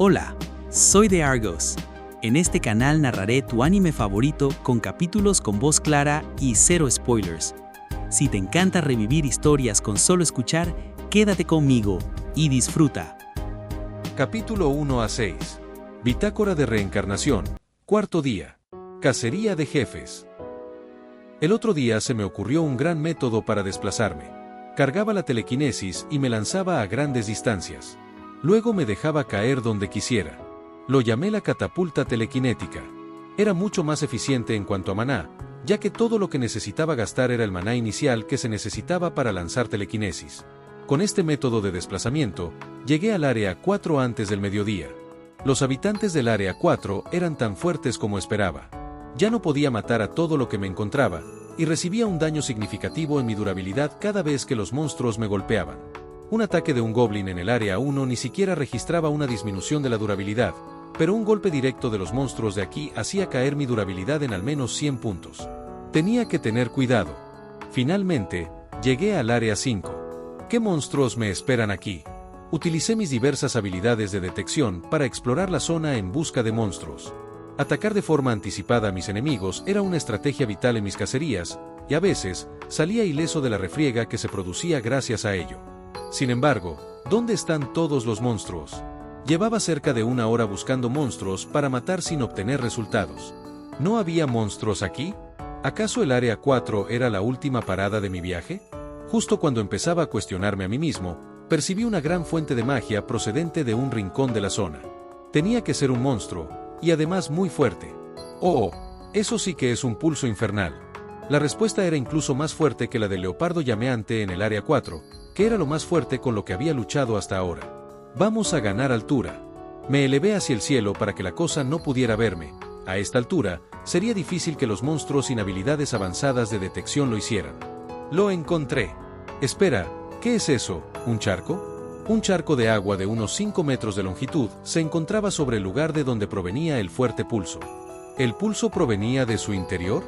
Hola, soy de Argos. En este canal narraré tu anime favorito con capítulos con voz clara y cero spoilers. Si te encanta revivir historias con solo escuchar, quédate conmigo y disfruta. Capítulo 1 a 6. Bitácora de reencarnación. Cuarto día. Cacería de jefes. El otro día se me ocurrió un gran método para desplazarme. Cargaba la telequinesis y me lanzaba a grandes distancias. Luego me dejaba caer donde quisiera. Lo llamé la catapulta telequinética. Era mucho más eficiente en cuanto a maná, ya que todo lo que necesitaba gastar era el maná inicial que se necesitaba para lanzar telequinesis. Con este método de desplazamiento, llegué al área 4 antes del mediodía. Los habitantes del área 4 eran tan fuertes como esperaba. Ya no podía matar a todo lo que me encontraba, y recibía un daño significativo en mi durabilidad cada vez que los monstruos me golpeaban. Un ataque de un goblin en el área 1 ni siquiera registraba una disminución de la durabilidad, pero un golpe directo de los monstruos de aquí hacía caer mi durabilidad en al menos 100 puntos. Tenía que tener cuidado. Finalmente, llegué al área 5. ¿Qué monstruos me esperan aquí? Utilicé mis diversas habilidades de detección para explorar la zona en busca de monstruos. Atacar de forma anticipada a mis enemigos era una estrategia vital en mis cacerías, y a veces, salía ileso de la refriega que se producía gracias a ello. Sin embargo, ¿dónde están todos los monstruos? Llevaba cerca de una hora buscando monstruos para matar sin obtener resultados. ¿No había monstruos aquí? ¿Acaso el área 4 era la última parada de mi viaje? Justo cuando empezaba a cuestionarme a mí mismo, percibí una gran fuente de magia procedente de un rincón de la zona. Tenía que ser un monstruo, y además muy fuerte. ¡Oh! Eso sí que es un pulso infernal. La respuesta era incluso más fuerte que la del leopardo llameante en el área 4, que era lo más fuerte con lo que había luchado hasta ahora. Vamos a ganar altura. Me elevé hacia el cielo para que la cosa no pudiera verme. A esta altura, sería difícil que los monstruos sin habilidades avanzadas de detección lo hicieran. Lo encontré. Espera, ¿qué es eso? ¿Un charco? Un charco de agua de unos 5 metros de longitud se encontraba sobre el lugar de donde provenía el fuerte pulso. ¿El pulso provenía de su interior?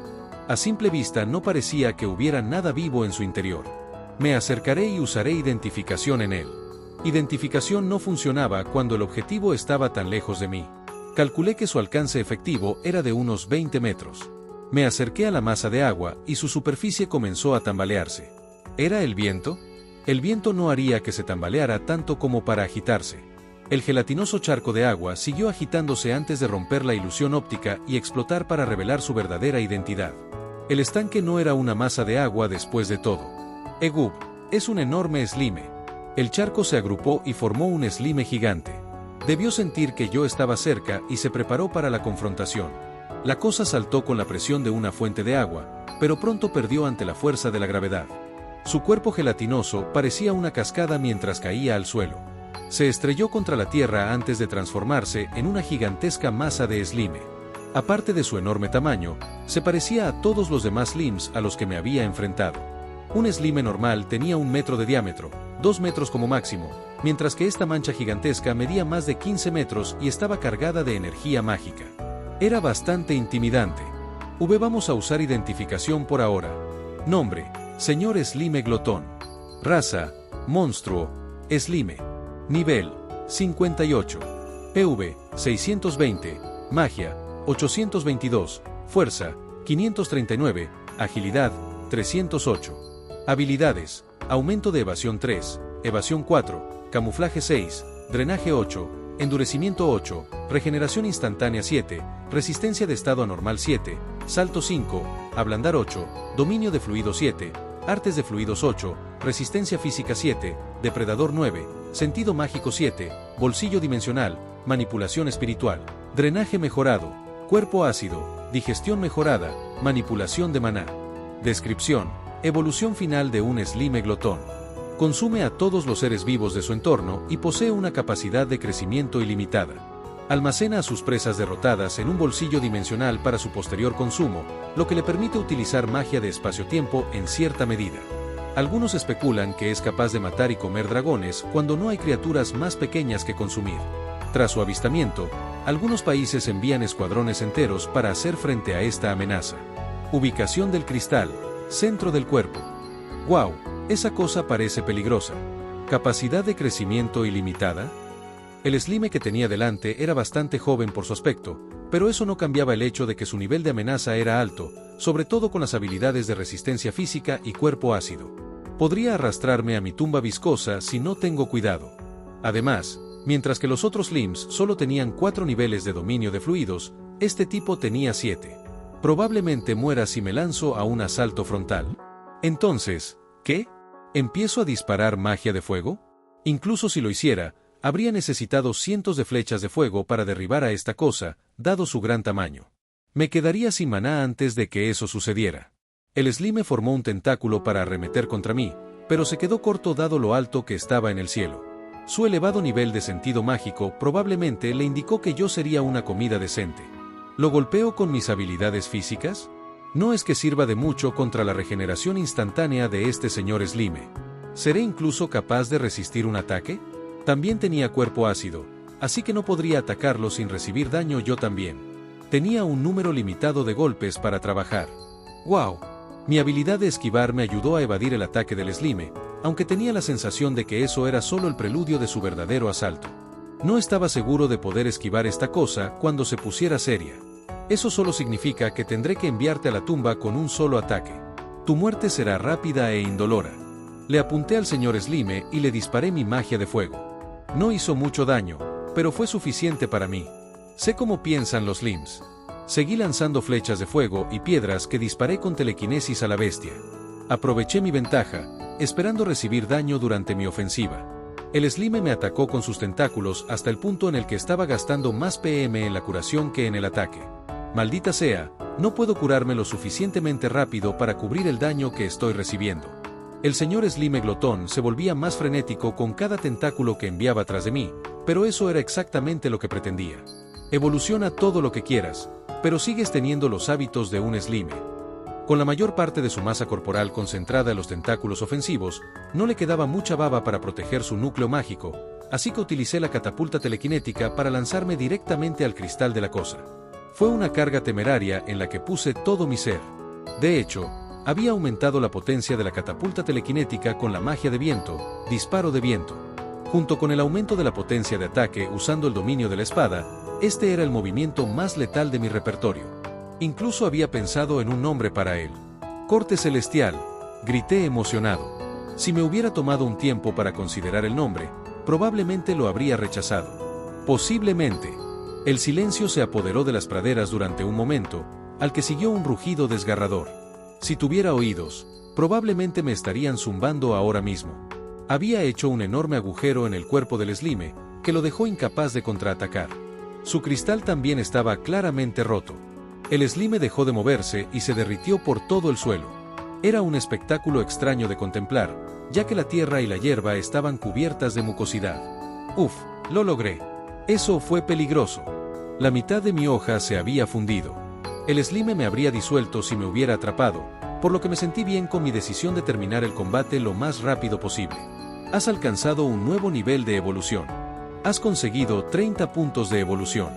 A simple vista no parecía que hubiera nada vivo en su interior. Me acercaré y usaré identificación en él. Identificación no funcionaba cuando el objetivo estaba tan lejos de mí. Calculé que su alcance efectivo era de unos 20 metros. Me acerqué a la masa de agua y su superficie comenzó a tambalearse. ¿Era el viento? El viento no haría que se tambaleara tanto como para agitarse. El gelatinoso charco de agua siguió agitándose antes de romper la ilusión óptica y explotar para revelar su verdadera identidad. El estanque no era una masa de agua después de todo. Egub, es un enorme slime. El charco se agrupó y formó un slime gigante. Debió sentir que yo estaba cerca y se preparó para la confrontación. La cosa saltó con la presión de una fuente de agua, pero pronto perdió ante la fuerza de la gravedad. Su cuerpo gelatinoso parecía una cascada mientras caía al suelo. Se estrelló contra la tierra antes de transformarse en una gigantesca masa de slime. Aparte de su enorme tamaño, se parecía a todos los demás slimes a los que me había enfrentado. Un slime normal tenía 1 metro de diámetro, 2 metros como máximo, mientras que esta mancha gigantesca medía más de 15 metros y estaba cargada de energía mágica. Era bastante intimidante. Vamos a usar identificación por ahora. Nombre: Señor Slime Glotón. Raza: Monstruo, Slime. Nivel: 58. PV: 620. Magia: 822. Fuerza: 539. Agilidad: 308. Habilidades: aumento de evasión 3, evasión 4, camuflaje 6, drenaje 8, endurecimiento 8, regeneración instantánea 7, resistencia de estado anormal 7, salto 5, ablandar 8, dominio de fluido 7, artes de fluidos 8, resistencia física 7, depredador 9, sentido mágico 7, bolsillo dimensional, manipulación espiritual, drenaje mejorado, cuerpo ácido, digestión mejorada, manipulación de maná. Descripción: evolución final de un slime glotón. Consume a todos los seres vivos de su entorno y posee una capacidad de crecimiento ilimitada. Almacena a sus presas derrotadas en un bolsillo dimensional para su posterior consumo, lo que le permite utilizar magia de espacio-tiempo en cierta medida. Algunos especulan que es capaz de matar y comer dragones cuando no hay criaturas más pequeñas que consumir. Tras su avistamiento, algunos países envían escuadrones enteros para hacer frente a esta amenaza. Ubicación del cristal: centro del cuerpo. ¡Wow! Esa cosa parece peligrosa. ¿Capacidad de crecimiento ilimitada? El Slime que tenía delante era bastante joven por su aspecto, pero eso no cambiaba el hecho de que su nivel de amenaza era alto, sobre todo con las habilidades de resistencia física y cuerpo ácido. Podría arrastrarme a mi tumba viscosa si no tengo cuidado. Además, mientras que los otros Slimes solo tenían 4 niveles de dominio de fluidos, este tipo tenía 7. Probablemente muera si me lanzo a un asalto frontal. Entonces, ¿qué? ¿Empiezo a disparar magia de fuego? Incluso si lo hiciera, habría necesitado cientos de flechas de fuego para derribar a esta cosa, dado su gran tamaño. Me quedaría sin maná antes de que eso sucediera. El Slime formó un tentáculo para arremeter contra mí, pero se quedó corto dado lo alto que estaba en el cielo. Su elevado nivel de sentido mágico probablemente le indicó que yo sería una comida decente. ¿Lo golpeo con mis habilidades físicas? No es que sirva de mucho contra la regeneración instantánea de este señor Slime. ¿Seré incluso capaz de resistir un ataque? También tenía cuerpo ácido, así que no podría atacarlo sin recibir daño yo también. Tenía un número limitado de golpes para trabajar. ¡Wow! Mi habilidad de esquivar me ayudó a evadir el ataque del Slime, aunque tenía la sensación de que eso era solo el preludio de su verdadero asalto. No estaba seguro de poder esquivar esta cosa cuando se pusiera seria. Eso solo significa que tendré que enviarte a la tumba con un solo ataque. Tu muerte será rápida e indolora. Le apunté al señor Slime y le disparé mi magia de fuego. No hizo mucho daño, pero fue suficiente para mí. Sé cómo piensan los Slimes. Seguí lanzando flechas de fuego y piedras que disparé con telequinesis a la bestia. Aproveché mi ventaja, esperando recibir daño durante mi ofensiva. El Slime me atacó con sus tentáculos hasta el punto en el que estaba gastando más PM en la curación que en el ataque. Maldita sea, no puedo curarme lo suficientemente rápido para cubrir el daño que estoy recibiendo. El señor Slime glotón se volvía más frenético con cada tentáculo que enviaba tras de mí, pero eso era exactamente lo que pretendía. Evoluciona todo lo que quieras, pero sigues teniendo los hábitos de un Slime. Con la mayor parte de su masa corporal concentrada en los tentáculos ofensivos, no le quedaba mucha baba para proteger su núcleo mágico, así que utilicé la catapulta telequinética para lanzarme directamente al cristal de la cosa. Fue una carga temeraria en la que puse todo mi ser. De hecho, había aumentado la potencia de la catapulta telequinética con la magia de viento, disparo de viento. Junto con el aumento de la potencia de ataque usando el dominio de la espada, este era el movimiento más letal de mi repertorio. Incluso había pensado en un nombre para él. Corte Celestial, grité emocionado. Si me hubiera tomado un tiempo para considerar el nombre, probablemente lo habría rechazado. Posiblemente. El silencio se apoderó de las praderas durante un momento, al que siguió un rugido desgarrador. Si tuviera oídos, probablemente me estarían zumbando ahora mismo. Había hecho un enorme agujero en el cuerpo del Slime, que lo dejó incapaz de contraatacar. Su cristal también estaba claramente roto. El Slime dejó de moverse y se derritió por todo el suelo. Era un espectáculo extraño de contemplar, ya que la tierra y la hierba estaban cubiertas de mucosidad. Uf, lo logré. Eso fue peligroso. La mitad de mi hoja se había fundido. El Slime me habría disuelto si me hubiera atrapado, por lo que me sentí bien con mi decisión de terminar el combate lo más rápido posible. Has alcanzado un nuevo nivel de evolución. Has conseguido 30 puntos de evolución.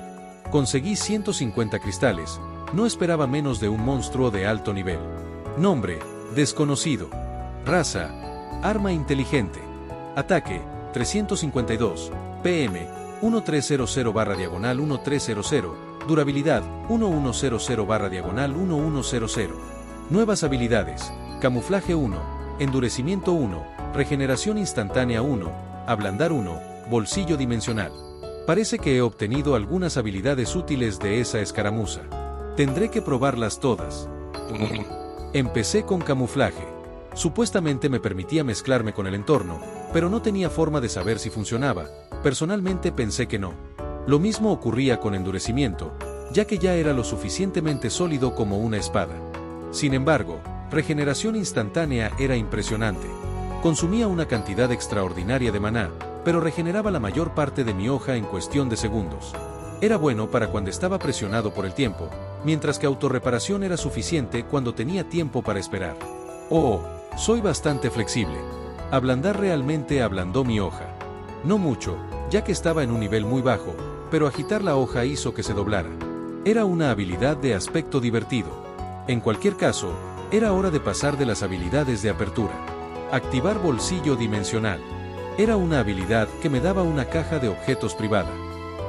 Conseguí 150 cristales, no esperaba menos de un monstruo de alto nivel. Nombre, desconocido. Raza, arma inteligente. Ataque, 352. PM, 1300/1300. Durabilidad, 1100/1100. Nuevas habilidades, camuflaje 1, endurecimiento 1, regeneración instantánea 1, ablandar 1, bolsillo dimensional. Parece que he obtenido algunas habilidades útiles de esa escaramuza. Tendré que probarlas todas. Empecé con camuflaje. Supuestamente me permitía mezclarme con el entorno, pero no tenía forma de saber si funcionaba. Personalmente pensé que no. Lo mismo ocurría con endurecimiento, ya que ya era lo suficientemente sólido como una espada. Sin embargo, regeneración instantánea era impresionante. Consumía una cantidad extraordinaria de maná, pero regeneraba la mayor parte de mi hoja en cuestión de segundos. Era bueno para cuando estaba presionado por el tiempo, mientras que autorreparación era suficiente cuando tenía tiempo para esperar. Oh, soy bastante flexible. Ablandar realmente ablandó mi hoja. No mucho, ya que estaba en un nivel muy bajo, pero agitar la hoja hizo que se doblara. Era una habilidad de aspecto divertido. En cualquier caso, era hora de pasar de las habilidades de apertura. Activar bolsillo dimensional. Era una habilidad que me daba una caja de objetos privada.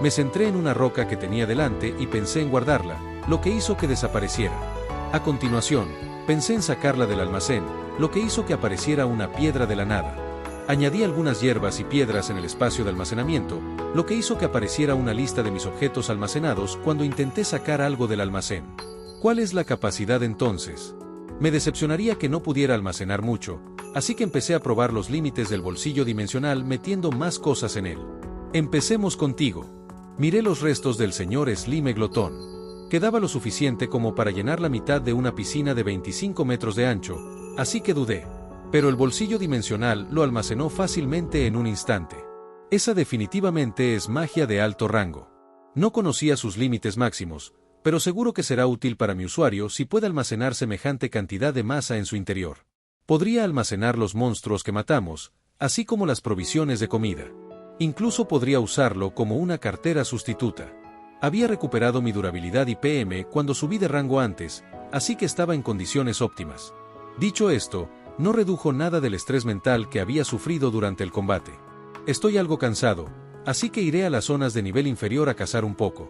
Me centré en una roca que tenía delante y pensé en guardarla, lo que hizo que desapareciera. A continuación, pensé en sacarla del almacén, lo que hizo que apareciera una piedra de la nada. Añadí algunas hierbas y piedras en el espacio de almacenamiento, lo que hizo que apareciera una lista de mis objetos almacenados cuando intenté sacar algo del almacén. ¿Cuál es la capacidad entonces? Me decepcionaría que no pudiera almacenar mucho, así que empecé a probar los límites del bolsillo dimensional metiendo más cosas en él. Empecemos contigo. Miré los restos del señor Slime glotón. Quedaba lo suficiente como para llenar la mitad de una piscina de 25 metros de ancho, así que dudé. Pero el bolsillo dimensional lo almacenó fácilmente en un instante. Esa definitivamente es magia de alto rango. No conocía sus límites máximos, pero seguro que será útil para mi usuario si puede almacenar semejante cantidad de masa en su interior. Podría almacenar los monstruos que matamos, así como las provisiones de comida. Incluso podría usarlo como una cartera sustituta. Había recuperado mi durabilidad y PM cuando subí de rango antes, así que estaba en condiciones óptimas. Dicho esto, no redujo nada del estrés mental que había sufrido durante el combate. Estoy algo cansado, así que iré a las zonas de nivel inferior a cazar un poco.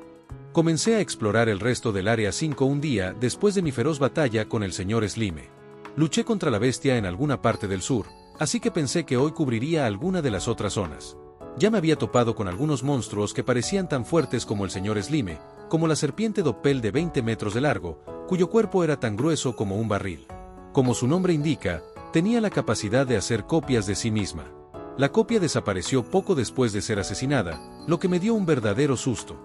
Comencé a explorar el resto del Área 5 un día después de mi feroz batalla con el señor Slime. Luché contra la bestia en alguna parte del sur, así que pensé que hoy cubriría alguna de las otras zonas. Ya me había topado con algunos monstruos que parecían tan fuertes como el señor Slime, como la serpiente Doppel de 20 metros de largo, cuyo cuerpo era tan grueso como un barril. Como su nombre indica, tenía la capacidad de hacer copias de sí misma. La copia desapareció poco después de ser asesinada, lo que me dio un verdadero susto.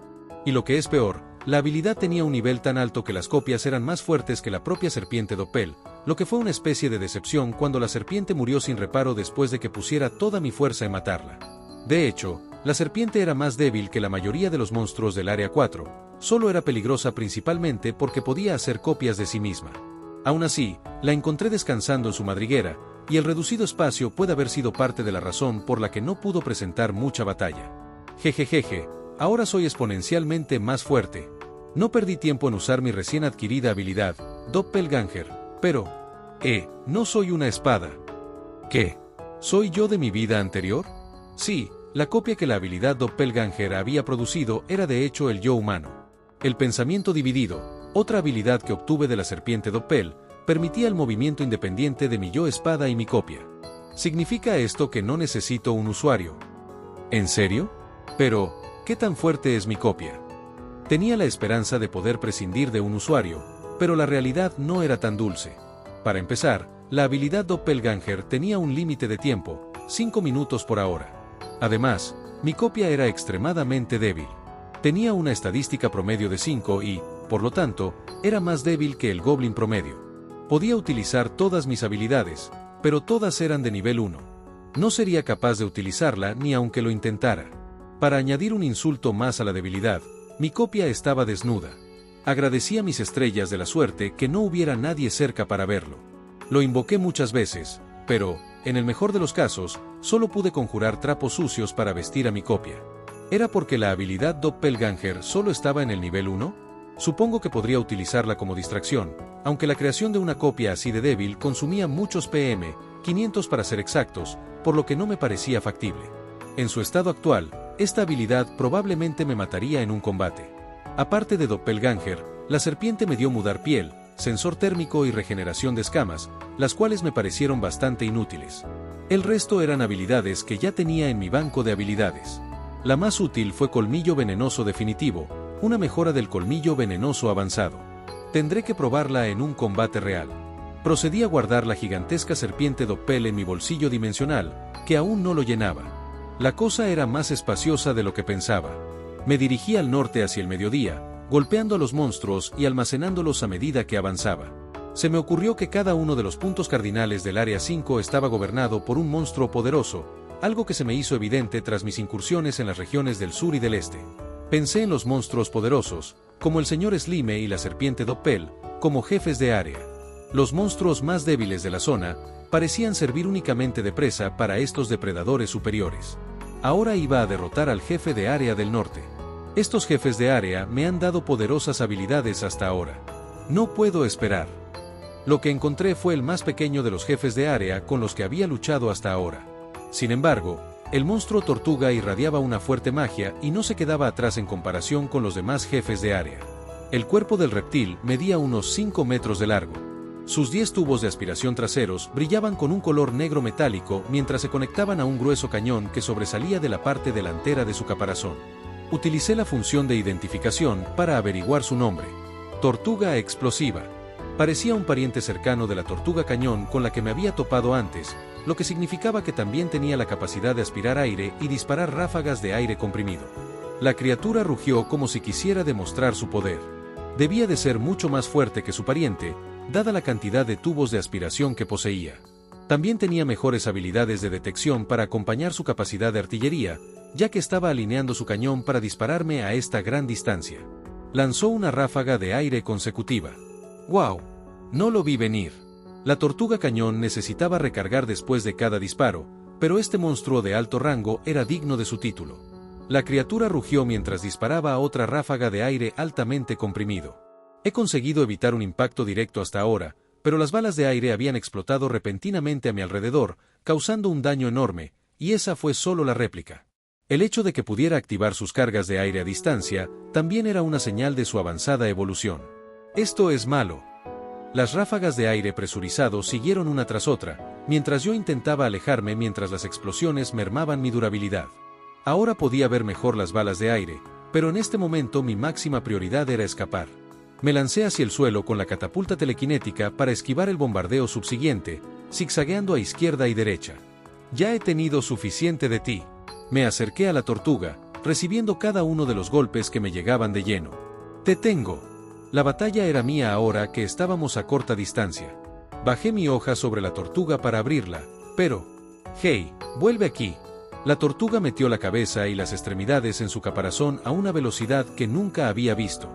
Y lo que es peor, la habilidad tenía un nivel tan alto que las copias eran más fuertes que la propia serpiente Doppel, lo que fue una especie de decepción cuando la serpiente murió sin reparo después de que pusiera toda mi fuerza en matarla. De hecho, la serpiente era más débil que la mayoría de los monstruos del Área 4, solo era peligrosa principalmente porque podía hacer copias de sí misma. Aún así, la encontré descansando en su madriguera, y el reducido espacio puede haber sido parte de la razón por la que no pudo presentar mucha batalla. Jejejeje, ahora soy exponencialmente más fuerte. No perdí tiempo en usar mi recién adquirida habilidad, Doppelganger, pero... ¿no soy una espada? ¿Qué? ¿Soy yo de mi vida anterior? Sí, la copia que la habilidad Doppelganger había producido era de hecho el yo humano. El pensamiento dividido, otra habilidad que obtuve de la serpiente Doppel, permitía el movimiento independiente de mi yo espada y mi copia. ¿Significa esto que no necesito un usuario? ¿En serio? Pero, ¿qué tan fuerte es mi copia? Tenía la esperanza de poder prescindir de un usuario, pero la realidad no era tan dulce. Para empezar, la habilidad Doppelganger tenía un límite de tiempo, 5 minutos por hora. Además, mi copia era extremadamente débil. Tenía una estadística promedio de 5 y, por lo tanto, era más débil que el Goblin promedio. Podía utilizar todas mis habilidades, pero todas eran de nivel 1. No sería capaz de utilizarla ni aunque lo intentara. Para añadir un insulto más a la debilidad, mi copia estaba desnuda. Agradecí a mis estrellas de la suerte que no hubiera nadie cerca para verlo. Lo invoqué muchas veces, pero, en el mejor de los casos, solo pude conjurar trapos sucios para vestir a mi copia. ¿Era porque la habilidad Doppelganger solo estaba en el nivel 1? Supongo que podría utilizarla como distracción, aunque la creación de una copia así de débil consumía muchos PM, 500 para ser exactos, por lo que no me parecía factible. En su estado actual, esta habilidad probablemente me mataría en un combate. Aparte de Doppelganger, la serpiente me dio mudar piel, sensor térmico y regeneración de escamas, las cuales me parecieron bastante inútiles. El resto eran habilidades que ya tenía en mi banco de habilidades. La más útil fue Colmillo Venenoso Definitivo, una mejora del Colmillo Venenoso avanzado. Tendré que probarla en un combate real. Procedí a guardar la gigantesca serpiente Doppel en mi bolsillo dimensional, que aún no lo llenaba. La cosa era más espaciosa de lo que pensaba. Me dirigí al norte hacia el mediodía, golpeando a los monstruos y almacenándolos a medida que avanzaba. Se me ocurrió que cada uno de los puntos cardinales del Área 5 estaba gobernado por un monstruo poderoso, algo que se me hizo evidente tras mis incursiones en las regiones del sur y del este. Pensé en los monstruos poderosos, como el señor Slime y la serpiente Doppel, como jefes de área. Los monstruos más débiles de la zona parecían servir únicamente de presa para estos depredadores superiores. Ahora iba a derrotar al jefe de área del norte. Estos jefes de área me han dado poderosas habilidades hasta ahora. No puedo esperar. Lo que encontré fue el más pequeño de los jefes de área con los que había luchado hasta ahora. Sin embargo, El monstruo tortuga irradiaba una fuerte magia y no se quedaba atrás en comparación con los demás jefes de área. El cuerpo del reptil medía unos 5 metros de largo. Sus 10 tubos de aspiración traseros brillaban con un color negro metálico mientras se conectaban a un grueso cañón que sobresalía de la parte delantera de su caparazón. Utilicé la función de identificación para averiguar su nombre. Tortuga explosiva. Parecía un pariente cercano de la tortuga cañón con la que me había topado antes, lo que significaba que también tenía la capacidad de aspirar aire y disparar ráfagas de aire comprimido. La criatura rugió como si quisiera demostrar su poder. Debía de ser mucho más fuerte que su pariente, dada la cantidad de tubos de aspiración que poseía. También tenía mejores habilidades de detección para acompañar su capacidad de artillería, ya que estaba alineando su cañón para dispararme a esta gran distancia. Lanzó una ráfaga de aire consecutiva. ¡Wow! No lo vi venir. La tortuga cañón necesitaba recargar después de cada disparo, pero este monstruo de alto rango era digno de su título. La criatura rugió mientras disparaba a otra ráfaga de aire altamente comprimido. He conseguido evitar un impacto directo hasta ahora, pero las balas de aire habían explotado repentinamente a mi alrededor, causando un daño enorme, y esa fue solo la réplica. El hecho de que pudiera activar sus cargas de aire a distancia también era una señal de su avanzada evolución. Esto es malo. Las ráfagas de aire presurizado siguieron una tras otra, mientras yo intentaba alejarme mientras las explosiones mermaban mi durabilidad. Ahora podía ver mejor las balas de aire, pero en este momento mi máxima prioridad era escapar. Me lancé hacia el suelo con la catapulta telequinética para esquivar el bombardeo subsiguiente, zigzagueando a izquierda y derecha. Ya he tenido suficiente de ti. Me acerqué a la tortuga, recibiendo cada uno de los golpes que me llegaban de lleno. Te tengo. La batalla era mía ahora que estábamos a corta distancia. Bajé mi hoja sobre la tortuga para abrirla, pero... ¡Hey! ¡Vuelve aquí! La tortuga metió la cabeza y las extremidades en su caparazón a una velocidad que nunca había visto.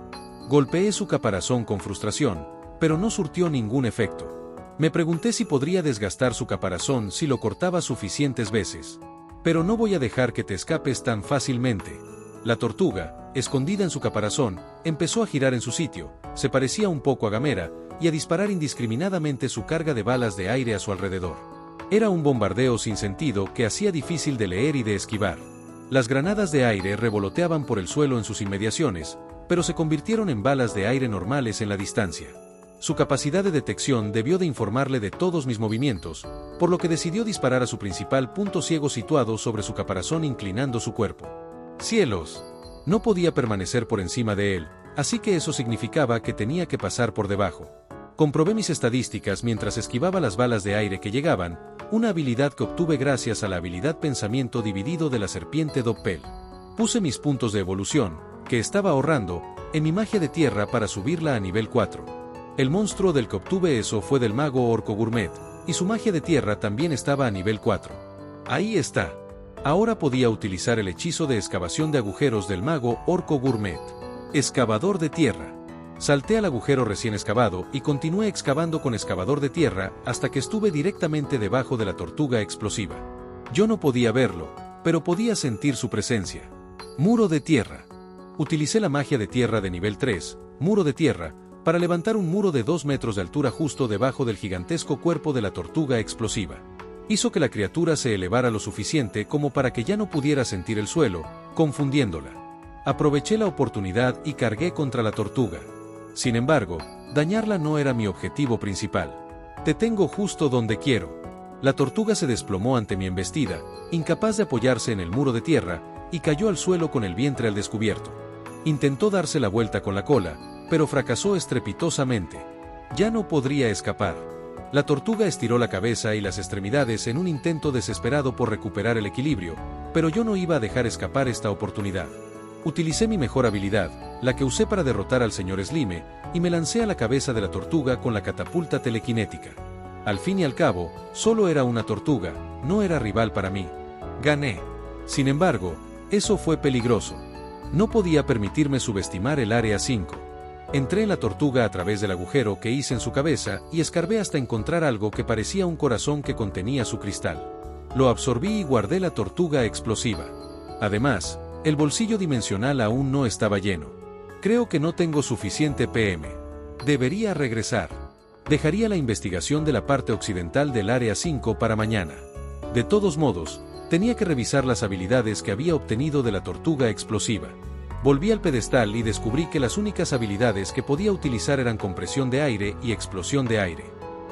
Golpeé su caparazón con frustración, pero no surtió ningún efecto. Me pregunté si podría desgastar su caparazón si lo cortaba suficientes veces. Pero no voy a dejar que te escapes tan fácilmente. La tortuga, escondida en su caparazón, empezó a girar en su sitio, se parecía un poco a Gamera, y a disparar indiscriminadamente su carga de balas de aire a su alrededor. Era un bombardeo sin sentido que hacía difícil de leer y de esquivar. Las granadas de aire revoloteaban por el suelo en sus inmediaciones, pero se convirtieron en balas de aire normales en la distancia. Su capacidad de detección debió de informarle de todos mis movimientos, por lo que decidió disparar a su principal punto ciego situado sobre su caparazón inclinando su cuerpo. ¡Cielos! No podía permanecer por encima de él, así que eso significaba que tenía que pasar por debajo. Comprobé mis estadísticas mientras esquivaba las balas de aire que llegaban, una habilidad que obtuve gracias a la habilidad pensamiento dividido de la serpiente Doppel. Puse mis puntos de evolución, que estaba ahorrando, en mi magia de tierra para subirla a nivel 4. El monstruo del que obtuve eso fue del mago Orco Gourmet, y su magia de tierra también estaba a nivel 4. Ahí está. Ahora podía utilizar el hechizo de excavación de agujeros del mago Orco Gourmet. Excavador de tierra. Salté al agujero recién excavado y continué excavando con excavador de tierra hasta que estuve directamente debajo de la tortuga explosiva. Yo no podía verlo, pero podía sentir su presencia. Muro de tierra. Utilicé la magia de tierra de nivel 3, muro de tierra, para levantar un muro de 2 metros de altura justo debajo del gigantesco cuerpo de la tortuga explosiva. Hizo que la criatura se elevara lo suficiente como para que ya no pudiera sentir el suelo, confundiéndola. Aproveché la oportunidad y cargué contra la tortuga. Sin embargo, dañarla no era mi objetivo principal. Te tengo justo donde quiero. La tortuga se desplomó ante mi embestida, incapaz de apoyarse en el muro de tierra, y cayó al suelo con el vientre al descubierto. Intentó darse la vuelta con la cola, pero fracasó estrepitosamente. Ya no podría escapar. La tortuga estiró la cabeza y las extremidades en un intento desesperado por recuperar el equilibrio, pero yo no iba a dejar escapar esta oportunidad. Utilicé mi mejor habilidad, la que usé para derrotar al señor Slime, y me lancé a la cabeza de la tortuga con la catapulta telequinética. Al fin y al cabo, solo era una tortuga, no era rival para mí. Gané. Sin embargo, eso fue peligroso. No podía permitirme subestimar el área 5. Entré en la tortuga a través del agujero que hice en su cabeza y escarbé hasta encontrar algo que parecía un corazón que contenía su cristal. Lo absorbí y guardé la tortuga explosiva. Además, el bolsillo dimensional aún no estaba lleno. Creo que no tengo suficiente PM. Debería regresar. Dejaría la investigación de la parte occidental del área 5 para mañana. De todos modos, Tenía que revisar las habilidades que había obtenido de la tortuga explosiva. Volví al pedestal y descubrí que las únicas habilidades que podía utilizar eran compresión de aire y explosión de aire.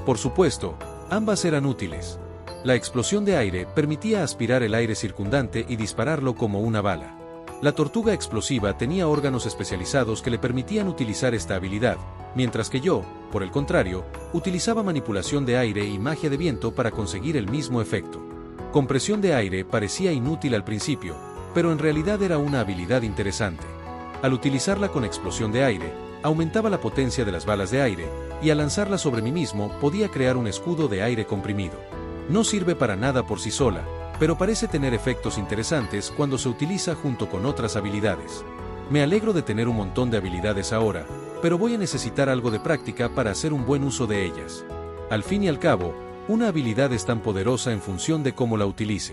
Por supuesto, ambas eran útiles. La explosión de aire permitía aspirar el aire circundante y dispararlo como una bala. La tortuga explosiva tenía órganos especializados que le permitían utilizar esta habilidad, mientras que yo, por el contrario, utilizaba manipulación de aire y magia de viento para conseguir el mismo efecto. Compresión de aire parecía inútil al principio, pero en realidad era una habilidad interesante. Al utilizarla con explosión de aire, aumentaba la potencia de las balas de aire, y al lanzarla sobre mí mismo podía crear un escudo de aire comprimido. No sirve para nada por sí sola, pero parece tener efectos interesantes cuando se utiliza junto con otras habilidades. Me alegro de tener un montón de habilidades ahora, pero voy a necesitar algo de práctica para hacer un buen uso de ellas. Al fin y al cabo, una habilidad es tan poderosa en función de cómo la utilice.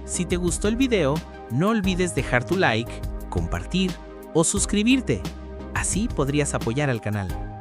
Si te gustó el video, no olvides dejar tu like, compartir o suscribirte. Así podrías apoyar al canal.